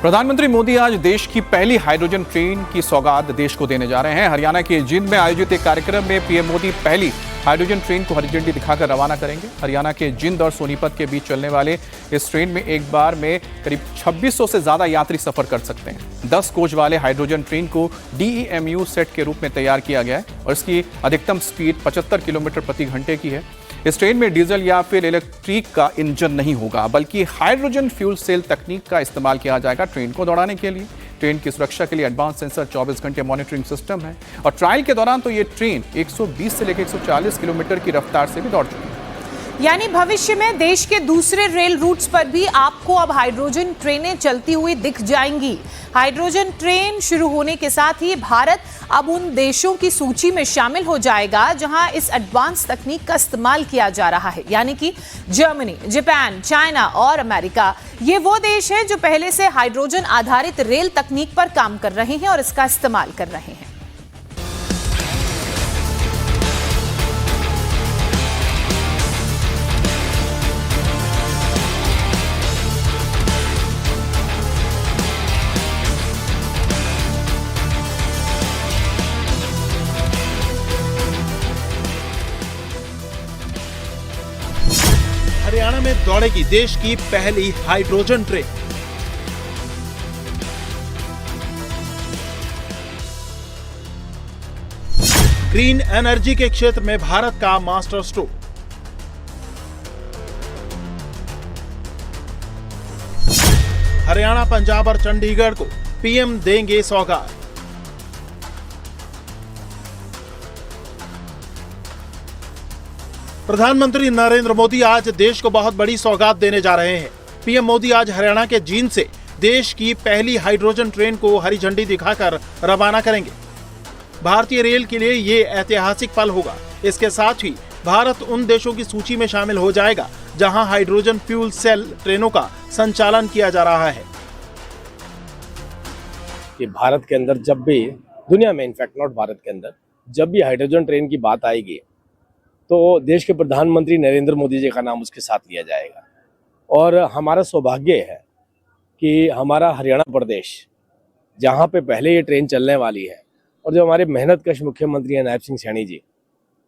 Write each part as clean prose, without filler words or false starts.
प्रधानमंत्री मोदी आज देश की पहली हाइड्रोजन ट्रेन की सौगात देश को देने जा रहे हैं। हरियाणा के जींद में आयोजित एक कार्यक्रम में पीएम मोदी पहली हाइड्रोजन ट्रेन को हरी झंडी दिखाकर रवाना करेंगे। हरियाणा के जींद और सोनीपत के बीच चलने वाले इस ट्रेन में एक बार में करीब 2600 से ज्यादा यात्री सफर कर सकते हैं। 10 कोच वाले हाइड्रोजन ट्रेन को DEMU सेट के रूप में तैयार किया गया है और इसकी अधिकतम स्पीड 75 किलोमीटर प्रति घंटे की है। इस ट्रेन में डीजल या फिर इलेक्ट्रिक का इंजन नहीं होगा, बल्कि हाइड्रोजन फ्यूल सेल तकनीक का इस्तेमाल किया जाएगा ट्रेन को दौड़ाने के लिए। ट्रेन की सुरक्षा के लिए एडवांस सेंसर 24 घंटे मॉनिटरिंग सिस्टम है और ट्रायल के दौरान तो ये ट्रेन 120 से लेकर 140 किलोमीटर की रफ्तार से भी दौड़ चुकी है। यानी भविष्य में देश के दूसरे रेल रूट्स पर भी आपको अब हाइड्रोजन ट्रेनें चलती हुई दिख जाएंगी। हाइड्रोजन ट्रेन शुरू होने के साथ ही भारत अब उन देशों की सूची में शामिल हो जाएगा जहां इस एडवांस तकनीक का इस्तेमाल किया जा रहा है, यानी कि जर्मनी, जापान, चाइना और अमेरिका। ये वो देश हैं जो पहले से हाइड्रोजन आधारित रेल तकनीक पर काम कर रहे हैं और इसका इस्तेमाल कर रहे हैं। हरियाणा में दौड़ेगी देश की पहली हाइड्रोजन ट्रेन। ग्रीन एनर्जी के क्षेत्र में भारत का मास्टर स्ट्रोक। हरियाणा, पंजाब और चंडीगढ़ को पीएम देंगे सौगात। प्रधानमंत्री नरेंद्र मोदी आज देश को बहुत बड़ी सौगात देने जा रहे हैं। पीएम मोदी आज हरियाणा के जींद से देश की पहली हाइड्रोजन ट्रेन को हरी झंडी दिखाकर रवाना करेंगे। भारतीय रेल के लिए ये ऐतिहासिक पल होगा। इसके साथ ही भारत उन देशों की सूची में शामिल हो जाएगा जहां हाइड्रोजन फ्यूल सेल ट्रेनों का संचालन किया जा रहा है। कि भारत के अंदर जब भी, दुनिया में इनफैक्ट नॉट भारत के अंदर, जब भी हाइड्रोजन ट्रेन की बात आएगी तो देश के प्रधानमंत्री नरेंद्र मोदी जी का नाम उसके साथ लिया जाएगा। और हमारा सौभाग्य है कि हमारा हरियाणा प्रदेश, जहां पे पहले ये ट्रेन चलने वाली है और जो हमारे मेहनतकश मुख्यमंत्री हैं नायब सिंह सैनी जी,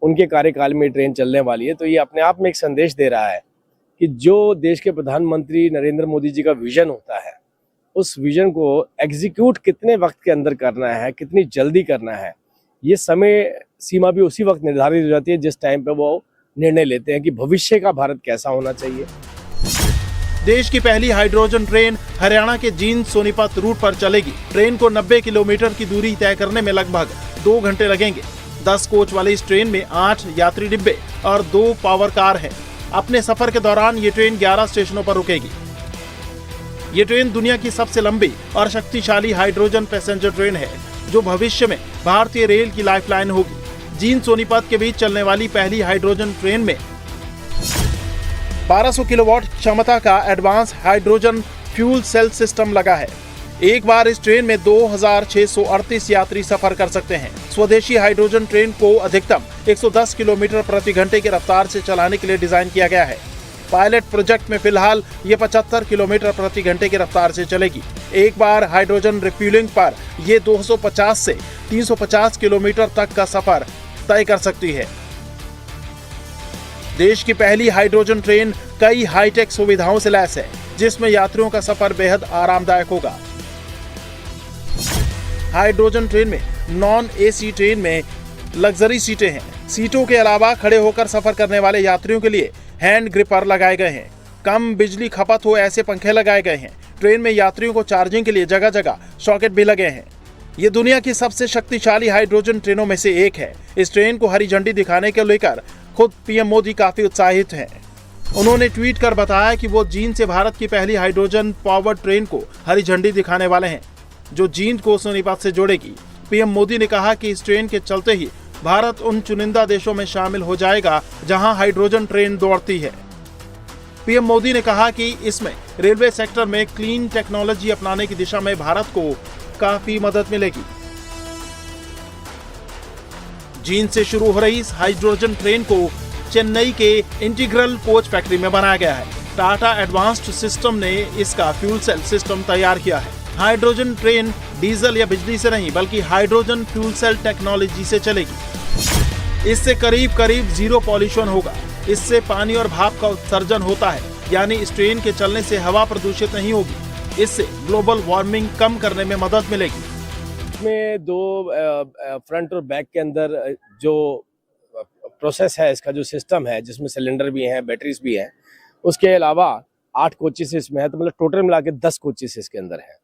उनके कार्यकाल में ये ट्रेन चलने वाली है, तो ये अपने आप में एक संदेश दे रहा है कि जो देश के प्रधानमंत्री नरेंद्र मोदी जी का विजन होता है, उस विजन को एग्जीक्यूट कितने वक्त के अंदर करना है, कितनी जल्दी करना है, ये समय सीमा भी उसी वक्त निर्धारित हो जाती है जिस टाइम पे वो निर्णय लेते हैं कि भविष्य का भारत कैसा होना चाहिए। देश की पहली हाइड्रोजन ट्रेन हरियाणा के जींद सोनीपत रूट पर चलेगी। ट्रेन को 90 किलोमीटर की दूरी तय करने में लगभग 2 घंटे लगेंगे। 10 कोच वाली इस ट्रेन में 8 यात्री डिब्बे और 2 पावर कार हैं। अपने सफर के दौरान ये ट्रेन 11 स्टेशनों पर रुकेगी। ये ट्रेन दुनिया की सबसे लंबी और शक्तिशाली हाइड्रोजन पैसेंजर ट्रेन है, जो भविष्य में भारतीय रेल की लाइफलाइन होगी। जींद सोनीपत के बीच चलने वाली पहली हाइड्रोजन ट्रेन में 1200 किलोवाट क्षमता का advance hydrogen fuel cell system लगा है। एक बार इस ट्रेन में 2638 यात्री सफर कर सकते हैं। स्वदेशी हाइड्रोजन ट्रेन को अधिकतम 110 किलोमीटर प्रति घंटे की रफ्तार से चलाने के लिए डिजाइन किया गया है। पायलट प्रोजेक्ट में फिलहाल ये 75 किलोमीटर प्रति घंटे की रफ्तार से चलेगी। एक बार हाइड्रोजन रिफ्यूलिंग पर ये 250 से 350 किलोमीटर तक का सफर तय कर सकती है। देश की पहली हाइड्रोजन ट्रेन कई हाईटेक सुविधाओं से लैस है, जिसमें यात्रियों का सफर बेहद आरामदायक होगा। हाइड्रोजन ट्रेन में नॉन AC ट्रेन में लग्जरी सीटें हैं। सीटों के अलावा खड़े होकर सफर करने वाले यात्रियों के लिए हैंड ग्रिपर लगाए गए हैं। कम बिजली खपत हो ऐसे पंखे लगाए गए हैं। ट्रेन में यात्रियों को चार्जिंग के लिए जगह जगह सॉकेट भी लगे हैं। ये दुनिया की सबसे शक्तिशाली हाइड्रोजन ट्रेनों में से एक है। इस ट्रेन को हरी झंडी दिखाने को लेकर खुद पीएम मोदी काफी उत्साहित हैं। उन्होंने ट्वीट कर बताया कि वो जींद से भारत की पहली हाइड्रोजन पावर्ड ट्रेन को हरी झंडी दिखाने वाले हैं, जो जींद को सोनीपत से जोड़ेगी। पीएम मोदी ने कहा कि इस ट्रेन के चलते ही भारत उन चुनिंदा देशों में शामिल हो जाएगा जहां हाइड्रोजन ट्रेन दौड़ती है। पीएम मोदी ने कहा कि इसमें रेलवे सेक्टर में क्लीन टेक्नोलॉजी अपनाने की दिशा में भारत को काफी मदद मिलेगी। जींद से शुरू हो रही इस हाइड्रोजन ट्रेन को चेन्नई के इंटीग्रल कोच फैक्ट्री में बनाया गया है। टाटा एडवांस्ड सिस्टम ने इसका फ्यूल सेल सिस्टम तैयार किया है। हाइड्रोजन ट्रेन डीजल या बिजली से नहीं बल्कि हाइड्रोजन फ्यूल सेल टेक्नोलॉजी से चलेगी। इससे करीब करीब जीरो पॉल्यूशन होगा। इससे पानी और भाप का उत्सर्जन होता है, यानी इस ट्रेन के चलने से हवा प्रदूषित नहीं होगी। इससे ग्लोबल वार्मिंग कम करने में मदद मिलेगी। इसमें दो फ्रंट और बैक के अंदर जो प्रोसेस है, इसका जो सिस्टम है, जिसमें सिलेंडर भी हैं, बैटरीज भी हैं, उसके अलावा 8 कोचेस इसमें है, तो मतलब टोटल मिला के 10 कोचेस इसके अंदर हैं।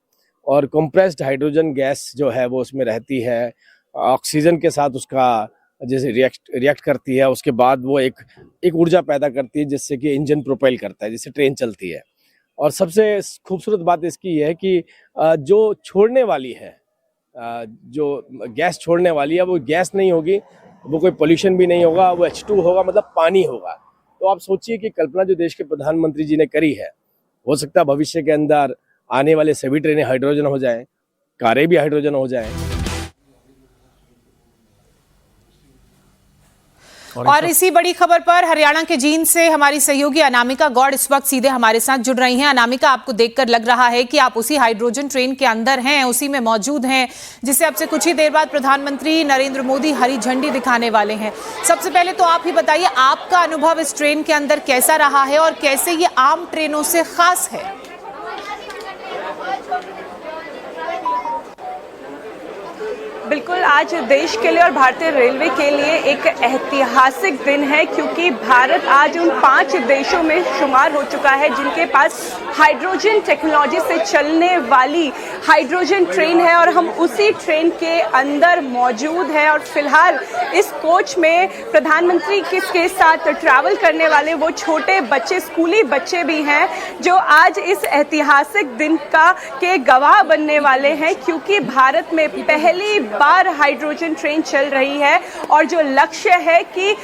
और कंप्रेस्ड हाइड्रोजन गैस जो है वो उसमें रहती है, ऑक्सीजन के साथ उसका जैसे रिएक्ट करती है, उसके बाद वो एक ऊर्जा पैदा करती है जिससे कि इंजन प्रोपेल करता है, जिससे ट्रेन चलती है। और सबसे खूबसूरत बात इसकी है कि जो छोड़ने वाली है, जो गैस छोड़ने वाली है, वो गैस नहीं होगी, वो कोई पोल्यूशन भी नहीं होगा, वो H2 होगा, मतलब पानी होगा। तो आप सोचिए कि कल्पना जो देश के प्रधानमंत्री जी ने करी है, हो सकता है भविष्य के अंदर आने वाले सभी ट्रेनें हाइड्रोजन हो जाएं, कारें भी हाइड्रोजन हो जाएं। और इसी बड़ी खबर पर हरियाणा के जींद से हमारी सहयोगी अनामिका गौड़ इस वक्त सीधे हमारे साथ जुड़ रही हैं। अनामिका, आपको देखकर लग रहा है कि आप उसी हाइड्रोजन ट्रेन के अंदर हैं, उसी में मौजूद हैं, जिसे अब से कुछ ही देर बाद प्रधानमंत्री नरेंद्र मोदी हरी झंडी दिखाने वाले हैं। सबसे पहले तो आप ही बताइए, आपका अनुभव इस ट्रेन के अंदर कैसा रहा है और कैसे ये आम ट्रेनों से खास है? बिल्कुल, आज देश के लिए और भारतीय रेलवे के लिए एक ऐतिहासिक दिन है, क्योंकि भारत आज उन 5 देशों में शुमार हो चुका है जिनके पास हाइड्रोजन टेक्नोलॉजी से चलने वाली हाइड्रोजन ट्रेन है, और हम उसी ट्रेन के अंदर मौजूद हैं। और फिलहाल इस कोच में प्रधानमंत्री के साथ ट्रैवल करने वाले वो छोटे बच्चे, स्कूली बच्चे भी हैं, जो आज इस ऐतिहासिक दिन के गवाह बनने वाले हैं, क्योंकि भारत में पहली बार हाइड्रोजन ट्रेन चल रही है। और जो लक्ष्य है कि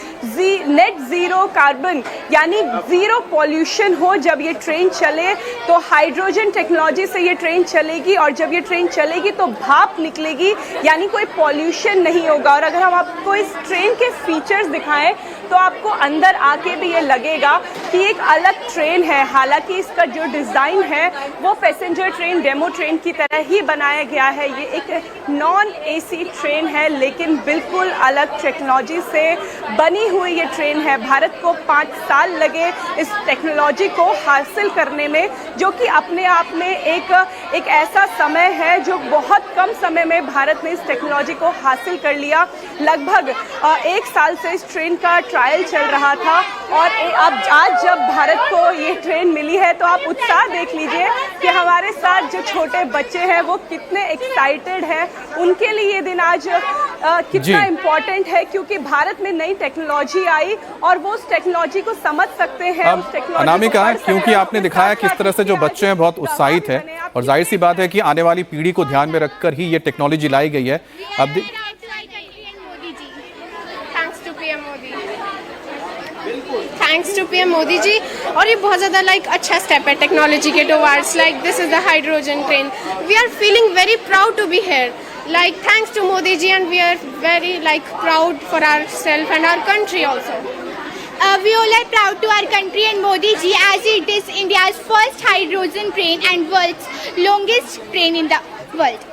नेट जीरो कार्बन, यानी जीरो पॉल्यूशन हो जब ये ट्रेन चले, तो हाइड्रोजन टेक्नोलॉजी से ये ट्रेन चलेगी, और जब ये ट्रेन चलेगी तो भाप निकलेगी, यानी कोई पॉल्यूशन नहीं होगा। और अगर हम आपको इस ट्रेन के फीचर्स दिखाएं तो आपको अंदर आके भी ये लगेगा कि एक अलग ट्रेन है। हालांकि इसका जो डिज़ाइन है वो पैसेंजर ट्रेन, डेमो ट्रेन की तरह ही बनाया गया है। ये एक नॉन एसी ट्रेन है, लेकिन बिल्कुल अलग टेक्नोलॉजी से बनी हुई ये ट्रेन है। भारत को 5 साल लगे इस टेक्नोलॉजी को हासिल करने में, जो कि अपने आप में एक ऐसा समय है जो बहुत कम समय में भारत ने इस टेक्नोलॉजी को हासिल कर लिया। लगभग 1 साल से इस ट्रेन का ट्रायल चल रहा था, और अब आज जब भारत को ये ट्रेन मिली है तो आप उत्साह देख लीजिए कि हमारे साथ जो छोटे बच्चे हैं वो कितने एक्साइटेड हैं। उनके लिए ये दिन आज कितना इम्पोर्टेंट है, क्योंकि भारत में नई टेक्नोलॉजी आई और वो उस टेक्नोलॉजी को समझ सकते हैं। अनामिका, क्योंकि आपने दिखाया किस तरह से जो बच्चे हैं बहुत उत्साहित हैं, और जाहिर सी बात है कि आने वाली पीढ़ी को ध्यान में रखकर ही ये टेक्नोलॉजी लाई गई है। अब thanks to PM Modi ji, और ये बहुत ज़्यादा अच्छा स्टेप है टेक्नोलॉजी के towards this is the hydrogen train. We are feeling very proud to be here, thanks to Modi ji, and we are very proud for ourselves and our country also. We all are proud to our country and Modi ji, as it is India's first hydrogen train and world's longest train in the world.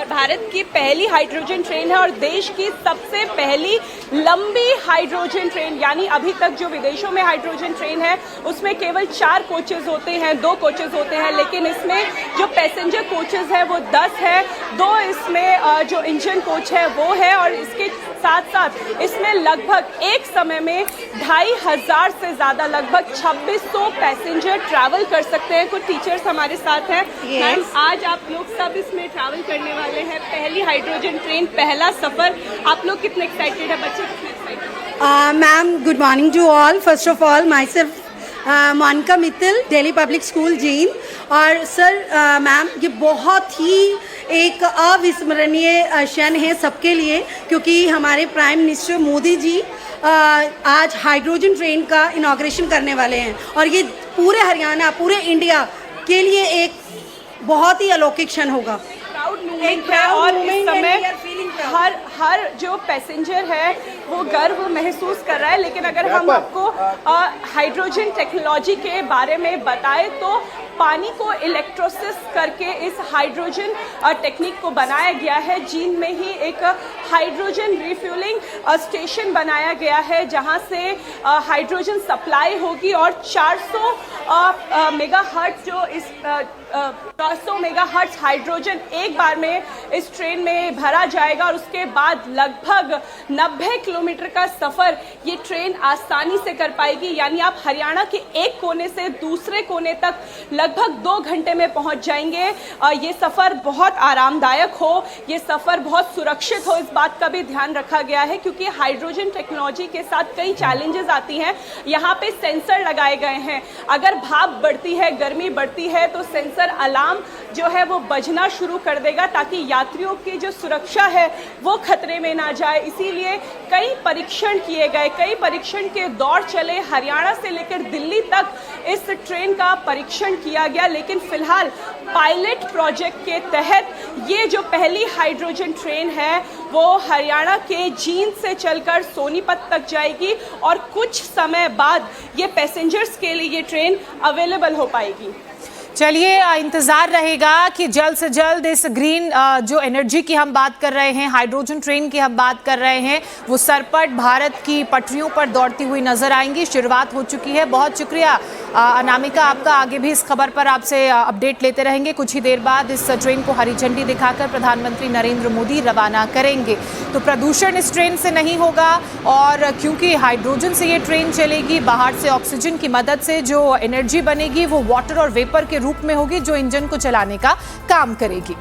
Bharat की पहली hydrogen train है और देश की सबसे पहली लंबी hydrogen train, यानी अभी तक जो विदेशों में हाइड्रोजन ट्रेन है उसमें केवल 4 कोचेज होते हैं, 2 कोचेज होते हैं, लेकिन इसमें जो पैसेंजर कोचेज है वो 10 है, 2 इसमें जो इंजन कोच है वो है, और इसके साथ साथ इसमें लगभग एक समय में 2500 से ज़्यादा, लगभग 2600 पैसेंजर ट्रैवल कर सकते हैं। कुछ टीचर्स हमारे साथ हैं। मैम, आज आप लोग सब इसमें ट्रैवल करने वाले हैं, पहली हाइड्रोजन ट्रेन, पहला सफर, आप लोग कितने एक्साइटेड है? बच्चे कितने excited? Ma'am, good morning to all. First of all myself Monika Mittal, Delhi public school Jind. और सर मैम, ये बहुत ही एक अविस्मरणीय क्षण है सबके लिए, क्योंकि हमारे प्राइम मिनिस्टर मोदी जी आज हाइड्रोजन ट्रेन का इनॉग्रेशन करने वाले हैं, और ये पूरे हरियाणा, पूरे इंडिया के लिए एक बहुत ही अलौकिक क्षण होगा। प्राउड मूवमेंट है, और इस समय हर जो पैसेंजर है वो गर्व महसूस कर रहा है। लेकिन अगर हम आपको हाइड्रोजन टेक्नोलॉजी के बारे में बताएं तो पानी को इलेक्ट्रोसिस करके इस हाइड्रोजन टेक्निक को बनाया गया है। जींद में ही एक हाइड्रोजन रिफ्यूलिंग स्टेशन बनाया गया है जहां से हाइड्रोजन सप्लाई होगी और 400 मेगाहर्ट्ज जो इस 400 मेगाहर्ट्ज हाइड्रोजन एक बार में इस ट्रेन में भरा जाएगा और उसके बाद लगभग 90 किलोमीटर का सफ़र ये ट्रेन आसानी से कर पाएगी। यानी आप हरियाणा के एक कोने से दूसरे कोने तक लगभग 2 घंटे में पहुंच जाएंगे। ये सफ़र बहुत आरामदायक हो, ये सफ़र बहुत सुरक्षित हो, इस बात का भी ध्यान रखा गया है क्योंकि हाइड्रोजन टेक्नोलॉजी के साथ कई चैलेंजेस आती हैं। यहाँ पे सेंसर लगाए गए हैं, अगर भाप बढ़ती है, गर्मी बढ़ती है तो सेंसर अलार्म जो है वो बजना शुरू कर देगा ताकि यात्रियों की जो सुरक्षा है वो खतरे में ना जाए। इसीलिए कई परीक्षण किए गए, कई परीक्षण के दौर चले, हरियाणा से लेकर दिल्ली तक इस ट्रेन का परीक्षण किया गया। लेकिन फिलहाल पायलट प्रोजेक्ट के तहत ये जो पहली हाइड्रोजन ट्रेन है वो हरियाणा के जींद से चलकर सोनीपत तक जाएगी और कुछ समय बाद ये पैसेंजर्स के लिए ये ट्रेन अवेलेबल हो पाएगी। चलिए इंतज़ार रहेगा कि जल्द से जल्द इस ग्रीन जो एनर्जी की हम बात कर रहे हैं, हाइड्रोजन ट्रेन की हम बात कर रहे हैं, वो सरपट भारत की पटरियों पर दौड़ती हुई नजर आएंगी। शुरुआत हो चुकी है। बहुत शुक्रिया अनामिका आपका। आगे भी इस खबर पर आपसे अपडेट लेते रहेंगे। कुछ ही देर बाद इस ट्रेन को हरी झंडी दिखाकर प्रधानमंत्री नरेंद्र मोदी रवाना करेंगे। तो प्रदूषण इस ट्रेन से नहीं होगा और क्योंकि हाइड्रोजन से ये ट्रेन चलेगी, बाहर से ऑक्सीजन की मदद से जो एनर्जी बनेगी वो वाटर और वेपर के रूप में होगी जो इंजन को चलाने का काम करेगी।